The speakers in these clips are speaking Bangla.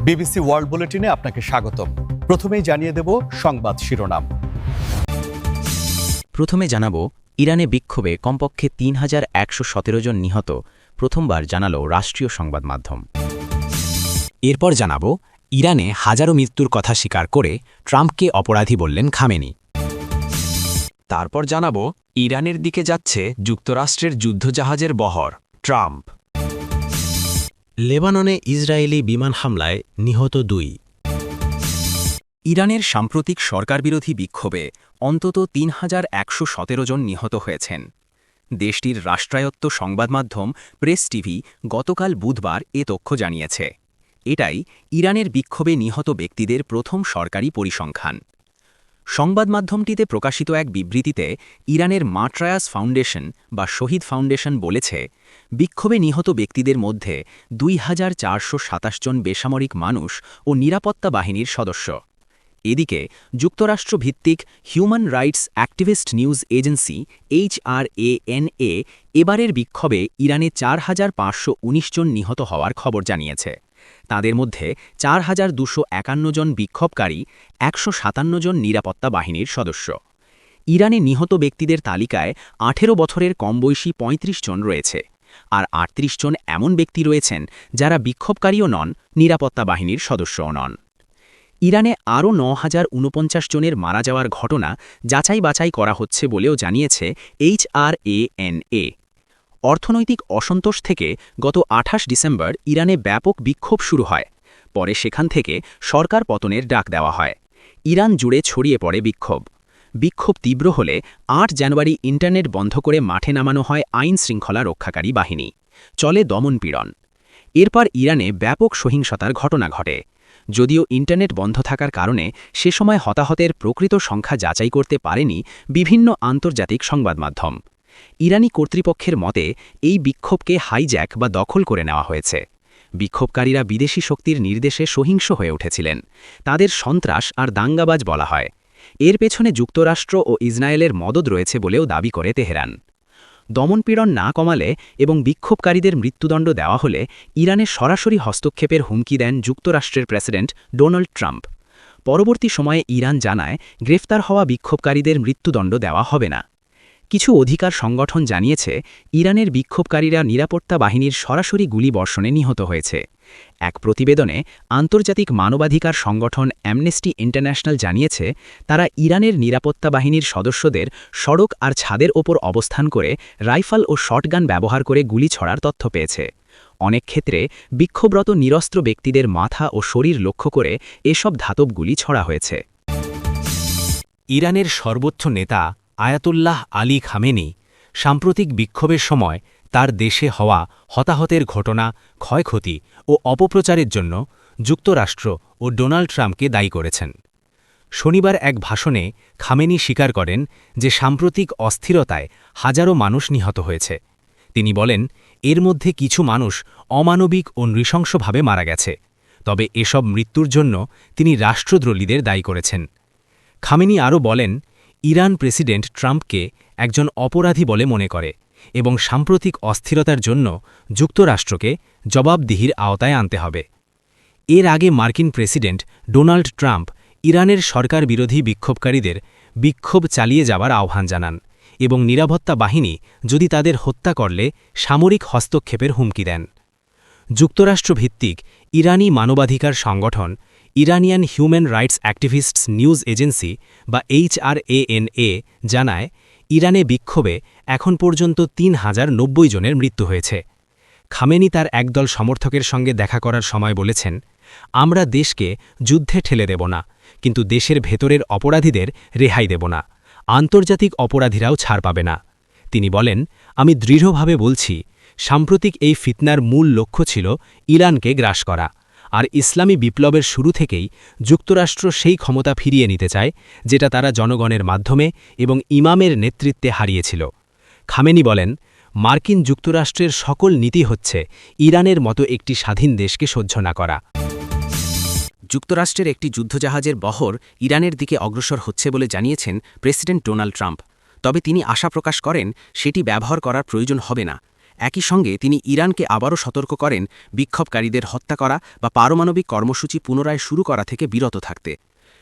বিবিসি ওয়ার্ল্ড বুলেটিনে আপনাকে স্বাগতম। প্রথমেই জানিয়ে দেব সংবাদ শিরোনাম। প্রথমে জানাব, ইরানে বিক্ষোভে কমপক্ষে ৩,১১৭ জন নিহত, প্রথমবার জানালো রাষ্ট্রীয় সংবাদ মাধ্যম। এরপর জানাব, ইরানে হাজারো মৃত্যুর কথা স্বীকার করে ট্রাম্পকে অপরাধী বললেন খামেনি। তারপর জানাব, ইরানের দিকে যাচ্ছে যুক্তরাষ্ট্রের যুদ্ধজাহাজের বহর, ট্রাম্প। লেবাননে ইসরায়েলি বিমান হামলায় নিহত ২। ইরানের সাম্প্রতিক সরকারবিরোধী বিক্ষোভে অন্তত ৩,১১৭ জন নিহত হয়েছেন। দেশটির রাষ্ট্রায়ত্ত সংবাদ মাধ্যম প্রেস টিভি গতকাল বুধবার এ তথ্য জানিয়েছে। এটাই ইরানের বিক্ষোভে নিহত ব্যক্তিদের প্রথম সরকারি পরিসংখ্যান। সংবাদ মাধ্যমটিতে প্রকাশিত এক বিবৃতিতে ইরানের মাট্রায়াস ফাউন্ডেশন বা শহীদ ফাউন্ডেশন বলেছে, বিক্ষোভে নিহত ব্যক্তিদের মধ্যে ২,৪২৭ জন বেসামরিক মানুষ ও নিরাপত্তা বাহিনীর সদস্য। এদিকে যুক্তরাষ্ট্রভিত্তিক human rights activist news agency HRANA এবারের বিক্ষোভে ইরানে ৪,৫১৯ জন নিহত হওয়ার খবর জানিয়েছে। তাদের মধ্যে ৪,২৫১ জন বিক্ষোভকারী, ১৫৭ জন নিরাপত্তা বাহিনীর সদস্য। ইরানে নিহত ব্যক্তিদের তালিকায় ১৮ বছরের কমবয়সী ৩৫ জন রয়েছে, আর ৩৮ জন এমন ব্যক্তি রয়েছেন যারা বিক্ষোভকারীও নন, নিরাপত্তা বাহিনীর সদস্যও নন। ইরানে আরও ৯,০৪৯ জনের মারা যাওয়ার ঘটনা যাচাই বাছাই করা হচ্ছে বলেও জানিয়েছে HRANA। অর্থনৈতিক অসন্তোষ থেকে গত ২৮ ডিসেম্বর ইরানে ব্যাপক বিক্ষোভ শুরু হয়। পরে সেখান থেকে সরকার পতনের ডাক দেওয়া হয়। ইরান জুড়ে ছড়িয়ে পড়ে বিক্ষোভ তীব্র হলে ৮ জানুয়ারি ইন্টারনেট বন্ধ করে মাঠে নামানো হয় আইন শৃঙ্খলা রক্ষাকারী বাহিনী। চলে দমনপীড়ন। এরপর ইরানে ব্যাপক সহিংসতার ঘটনা ঘটে। যদিও ইন্টারনেট বন্ধ থাকার কারণে সে সময় হতাহতের প্রকৃত সংখ্যা যাচাই করতে পারেনি বিভিন্ন আন্তর্জাতিক সংবাদ মাধ্যম। ইরানি কর্তৃপক্ষের মতে এই বিক্ষোভকে হাইজ্যাক বা দখল করে নেওয়া হয়েছে। বিক্ষোভকারীরা বিদেশি শক্তির নির্দেশে সহিংস হয়ে উঠেছিলেন। তাদের সন্ত্রাস আর দাঙ্গাবাজ বলা হয়। এর পেছনে যুক্তরাষ্ট্র ও ইসরায়েলের মদদ রয়েছে বলেও দাবি করে তেহরান। দমনপীড়ন না কমালে এবং বিক্ষোভকারীদের মৃত্যুদণ্ড দেওয়া হলে ইরানে সরাসরি হস্তক্ষেপের হুমকি দেন যুক্তরাষ্ট্রের প্রেসিডেন্ট ডোনাল্ড ট্রাম্প। পরবর্তী সময়ে ইরান জানায়, গ্রেফতার হওয়া বিক্ষোভকারীদের মৃত্যুদণ্ড দেওয়া হবে না। কিছু অধিকার সংগঠন জানিয়েছে, ইরানের বিক্ষোভকারীরা নিরাপত্তা বাহিনীর সরাসরি গুলিবর্ষণে নিহত হয়েছে। এক প্রতিবেদনে আন্তর্জাতিক মানবাধিকার সংগঠন অ্যামনেস্টি ইন্টারন্যাশনাল জানিয়েছে, তারা ইরানের নিরাপত্তা বাহিনীর সদস্যদের সড়ক আর ছাদের ওপর অবস্থান করে রাইফেল ও শটগান ব্যবহার করে গুলি ছড়ার তথ্য পেয়েছে। অনেক ক্ষেত্রে বিক্ষোভরত নিরস্ত্র ব্যক্তিদের মাথা ও শরীর লক্ষ্য করে এসব ধাতব গুলি ছড়া হয়েছে। ইরানের সর্বোচ্চ নেতা আয়াতুল্লাহ আলী খামেনি সাম্প্রতিক বিক্ষোভের সময় তার দেশে হওয়া হতাহতের ঘটনা, ক্ষয়ক্ষতি ও অপপ্রচারের জন্য যুক্তরাষ্ট্র ও ডোনাল্ড ট্রাম্পকে দায়ী করেছেন। শনিবার এক ভাষণে খামেনি স্বীকার করেন যে সাম্প্রতিক অস্থিরতায় হাজারো মানুষ নিহত হয়েছে। তিনি বলেন, এর মধ্যে কিছু মানুষ অমানবিক ও নৃশংসভাবে মারা গেছে, তবে এসব মৃত্যুর জন্য তিনি রাষ্ট্রদ্রোহীদের দায়ী করেছেন। খামেনি আরও বলেন, ইরান প্রেসিডেন্ট ট্রাম্পকে একজন অপরাধী বলে মনে করে এবং সাম্প্রতিক অস্থিরতার জন্য যুক্তরাষ্ট্রকে জবাবদিহির আওতায় আনতে হবে। এর আগে মার্কিন প্রেসিডেন্ট ডোনাল্ড ট্রাম্প ইরানের সরকার বিরোধী বিক্ষোভকারীদের বিক্ষোভ চালিয়ে যাবার আহ্বান জানান এবং নিরাপত্তা বাহিনী যদি তাদের হত্যা করলে সামরিক হস্তক্ষেপের হুমকি দেন। যুক্তরাষ্ট্রভিত্তিক ইরানি মানবাধিকার সংগঠন Iranian human rights activists news agency বা HRANA জানায়, ইরানে বিক্ষোভে এখন পর্যন্ত ৩,০৯০ জনের মৃত্যু হয়েছে। খামেনি তার একদল সমর্থকের সঙ্গে দেখা করার সময় বলেছেন, আমরা দেশকে যুদ্ধে ঠেলে দেব না, কিন্তু দেশের ভেতরের অপরাধীদের রেহাই দেব না। আন্তর্জাতিক অপরাধীরাও ছাড় পাবে না। তিনি বলেন, আমি দৃঢ়ভাবে বলছি, সাম্প্রতিক এই ফিতনার মূল লক্ষ্য ছিল ইরানকে গ্রাস করা, আর ইসলামী বিপ্লবের শুরু থেকেই যুক্তরাষ্ট্র সেই ক্ষমতা ফিরিয়ে নিতে চায় যেটা তারা জনগণের মাধ্যমে এবং ইমামের নেতৃত্বে হারিয়েছিল। খামেনি বলেন, মার্কিন যুক্তরাষ্ট্রের সকল নীতি হচ্ছে ইরানের মতো একটি স্বাধীন দেশকে সহ্য না করা। যুক্তরাষ্ট্রের একটি যুদ্ধজাহাজের বহর ইরানের দিকে অগ্রসর হচ্ছে বলে জানিয়েছেন প্রেসিডেন্ট ডোনাল্ড ট্রাম্প। তবে তিনি আশা প্রকাশ করেন, সেটি ব্যবহার করার প্রয়োজন হবে না। একই সঙ্গে তিনি ইরানকে আবারও সতর্ক করেন বিক্ষোভকারীদের হত্যা করা বা পারমাণবিক কর্মসূচি পুনরায় শুরু করা থেকে বিরত থাকতে।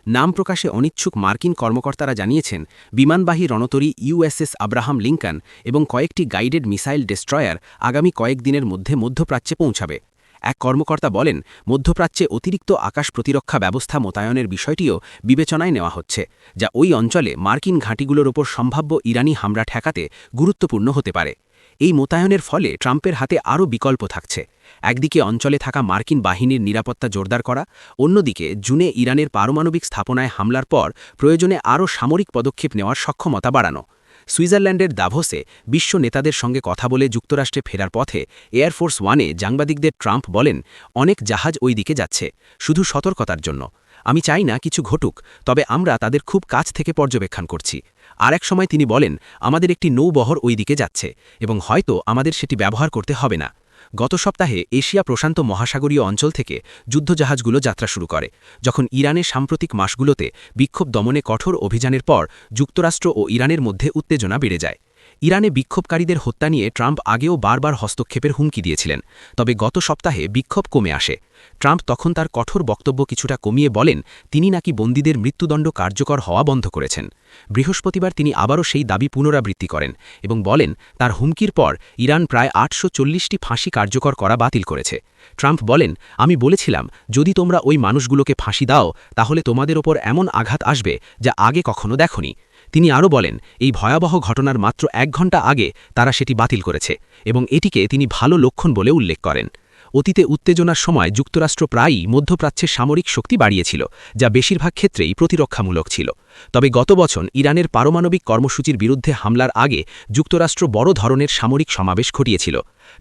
নাম প্রকাশে অনিচ্ছুক মার্কিন কর্মকর্তারা জানিয়েছেন, বিমানবাহী রণতরী ইউএসএস আব্রাহাম লিঙ্কন এবং কয়েকটি গাইডেড মিসাইল ডেস্ট্রয়ার আগামী কয়েকদিনের মধ্যে মধ্যপ্রাচ্যে পৌঁছাবে। এক কর্মকর্তা বলেন, মধ্যপ্রাচ্যে অতিরিক্ত আকাশ প্রতিরক্ষা ব্যবস্থা মোতায়েনের বিষয়টিও বিবেচনায় নেওয়া হচ্ছে, যা ওই অঞ্চলে মার্কিন ঘাঁটিগুলোর ওপর সম্ভাব্য ইরানি হামলা ঠেকাতে গুরুত্বপূর্ণ হতে পারে। এই মোতায়েনের ফলে ট্রাম্পের হাতে আরও বিকল্প থাকছে। একদিকে অঞ্চলে থাকা মার্কিন বাহিনীর নিরাপত্তা জোরদার করা, অন্যদিকে জুনে ইরানের পারমাণবিক স্থাপনায় হামলার পর প্রয়োজনে আরও সামরিক পদক্ষেপ নেওয়ার সক্ষমতা বাড়ানো। সুইজারল্যান্ডের দাভোসে বিশ্ব নেতাদের সঙ্গে কথা বলে যুক্তরাষ্ট্রে ফেরার পথে এয়ারফোর্স ওয়ানে সাংবাদিকদের ট্রাম্প বলেন, অনেক জাহাজ ওই দিকে যাচ্ছে, শুধু সতর্কতার জন্য। আমি চাই না কিছু ঘটুক, তবে আমরা তাদের খুব কাছ থেকে পর্যবেক্ষণ করছি। আর এক সময় তিনি বলেন, আমাদের একটি নৌবহর ওই দিকে যাচ্ছে এবং হয়তো আমাদের সেটি ব্যবহার করতে হবে না। গত সপ্তাহে এশিয়া প্রশান্ত মহাসাগরীয় অঞ্চল থেকে যুদ্ধজাহাজগুলো যাত্রা শুরু করে, যখন ইরানের সাম্প্রতিক মাসগুলোতে বিক্ষোভ দমনে কঠোর অভিযানের পর যুক্তরাষ্ট্র ও ইরানের মধ্যে উত্তেজনা বেড়ে যায়। ইরানে বিক্ষোভকারীদের হত্যা নিয়ে ট্রাম্প আগেও বারবার হস্তক্ষেপের হুমকি দিয়েছিলেন, তবে গত সপ্তাহে বিক্ষোভ কমে আসে। ট্রাম্প তখন তার কঠোর বক্তব্য কিছুটা কমিয়ে বলেন, তিনি নাকি বন্দীদের মৃত্যুদণ্ড কার্যকর হওয়া বন্ধ করেছেন। বৃহস্পতিবার তিনি আবারও সেই দাবি পুনরাবৃত্তি করেন এবং বলেন, তার হুমকির পর ইরান প্রায় 840টি ফাঁসি কার্যকর করা বাতিল করেছে। ট্রাম্প বলেন, আমি বলেছিলাম, যদি তোমরা ওই মানুষগুলোকে ফাঁসি দাও তাহলে তোমাদের ওপর এমন আঘাত আসবে যা আগে কখনো দেখনি। তিনি আরও বলেন, এই ভয়াবহ ঘটনার মাত্র 1 ঘণ্টা আগে তারা সেটি বাতিল করেছে এবং এটিকে তিনি ভালো লক্ষণ বলে উল্লেখ করেন। অতীতে উত্তেজনার সময় যুক্তরাষ্ট্র প্রায়ই মধ্যপ্রাচ্যে সামরিক শক্তি বাড়িয়েছিল, যা বেশিরভাগ ক্ষেত্রেই প্রতিরক্ষামূলক ছিল। তবে গত বছর ইরানের পারমাণবিক কর্মসূচির বিরুদ্ধে হামলার আগে যুক্তরাষ্ট্র বড় ধরনের সামরিক সমাবেশ ঘটিয়েছিল।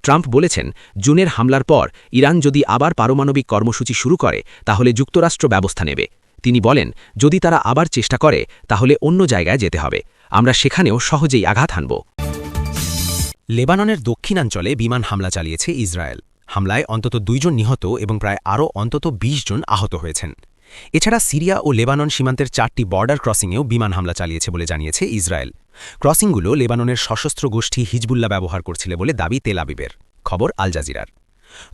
ট্রাম্প বলেছেন, জুনের হামলার পর ইরান যদি আবার পারমাণবিক কর্মসূচি শুরু করে তাহলে যুক্তরাষ্ট্র ব্যবস্থা নেবে। তিনি বলেন, যদি তারা আবার চেষ্টা করে তাহলে অন্য জায়গায় যেতে হবে, আমরা সেখানেও সহজেই আঘাত হানব। লেবাননের দক্ষিণাঞ্চলে বিমান হামলা চালিয়েছে ইসরায়েল। হামলায় অন্তত 2 জন নিহত এবং প্রায় আরও অন্তত 20 জন আহত হয়েছেন। এছাড়া সিরিয়া ও লেবানন সীমান্তের 4টি বর্ডার ক্রসিংয়েও বিমান হামলা চালিয়েছে বলে জানিয়েছে ইসরায়েল। ক্রসিংগুলো লেবাননের সশস্ত্র গোষ্ঠী হিজবুল্লাহ ব্যবহার করছিল বলে দাবি তেল আবিবের। খবর আল জাজিরার।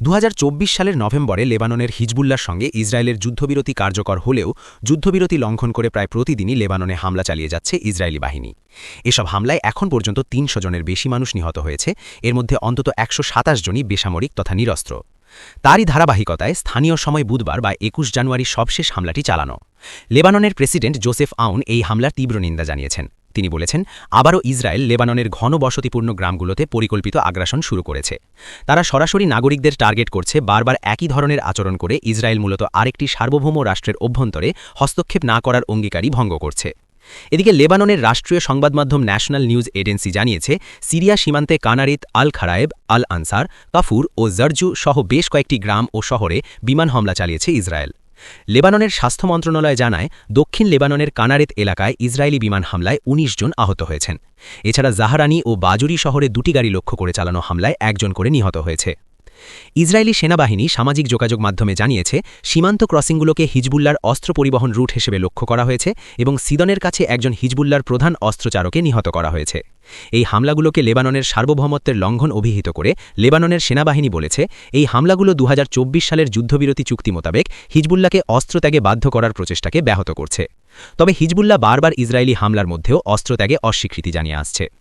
2024 সালের নভেম্বরে লেবাননের হিজবুল্লাহর সঙ্গে ইসরায়েলের যুদ্ধবিরতি কার্যকর হলেও যুদ্ধবিরতি লঙ্ঘন করে প্রায় প্রতিদিনই লেবাননে হামলা চালিয়ে যাচ্ছে ইসরায়েলি বাহিনী। এসব হামলায় এখন পর্যন্ত 300 জনের বেশি মানুষ নিহত হয়েছে, এর মধ্যে অন্তত 127 জনই বেসামরিক তথা নিরস্ত্র। তারই ধারাবাহিকতায় স্থানীয় সময় বুধবার বা 21 জানুয়ারি সবশেষ হামলাটি চালানো। লেবাননের প্রেসিডেন্ট জোসেফ আউন এই হামলার তীব্র নিন্দা জানিয়েছেন। তিনি বলেছেন, আবারও ইসরায়েল লেবাননের ঘন বসতিপূর্ণ গ্রামগুলোতে পরিকল্পিত আগ্রাসন শুরু করেছে। তারা সরাসরি নাগরিকদের টার্গেট করছে, বারবার একই ধরনের আচরণ করে ইসরায়েল মূলত আরেকটি সার্বভৌম রাষ্ট্রের অভ্যন্তরে হস্তক্ষেপ না করার অঙ্গীকারই ভঙ্গ করছে। এদিকে লেবাননের রাষ্ট্রীয় সংবাদমাধ্যম ন্যাশনাল নিউজ এজেন্সি জানিয়েছে, সিরিয়া সীমান্তে কানারিত, আল খারায়েব, আল আনসার, কাফুর ও জারজু সহ বেশ কয়েকটি গ্রাম ও শহরে বিমান হামলা চালিয়েছে ইসরায়েল। লেবাননের স্বাস্থ্য মন্ত্রণালয় জানায়, দক্ষিণ লেবাননের কানারেত এলাকায় ইসরায়েলি বিমান হামলায় 19 জন আহত হয়েছেন। এছাড়া জাহারানি ও বাজুরি শহরে 2টি গাড়ি লক্ষ্য করে চালানো হামলায় 1 জন করে নিহত হয়েছে। ইসরায়েলি সেনাবাহিনী সামাজিক যোগাযোগ মাধ্যমে জানিয়েছে, সীমান্ত ক্রসিংগুলোকে হিজবুল্লার অস্ত্র পরিবহন রুট হিসেবে লক্ষ্য করা হয়েছে এবং সিদনের কাছে একজন হিজবুল্লার প্রধান অস্ত্রচারকে নিহত করা হয়েছে। এই হামলাগুলোকে লেবাননের সার্বভৌমত্বের লঙ্ঘন অভিহিত করে লেবাননের সেনাবাহিনী বলেছে, এই হামলাগুলো 2024 সালের যুদ্ধবিরতি চুক্তি মোতাবেক হিজবুল্লাহকে অস্ত্রত্যাগে বাধ্য করার প্রচেষ্টাকে ব্যাহত করছে। তবে হিজবুল্লাহ বারবার ইসরায়েলি হামলার মধ্যেও অস্ত্রত্যাগে অস্বীকৃতি জানিয়ে আসছে।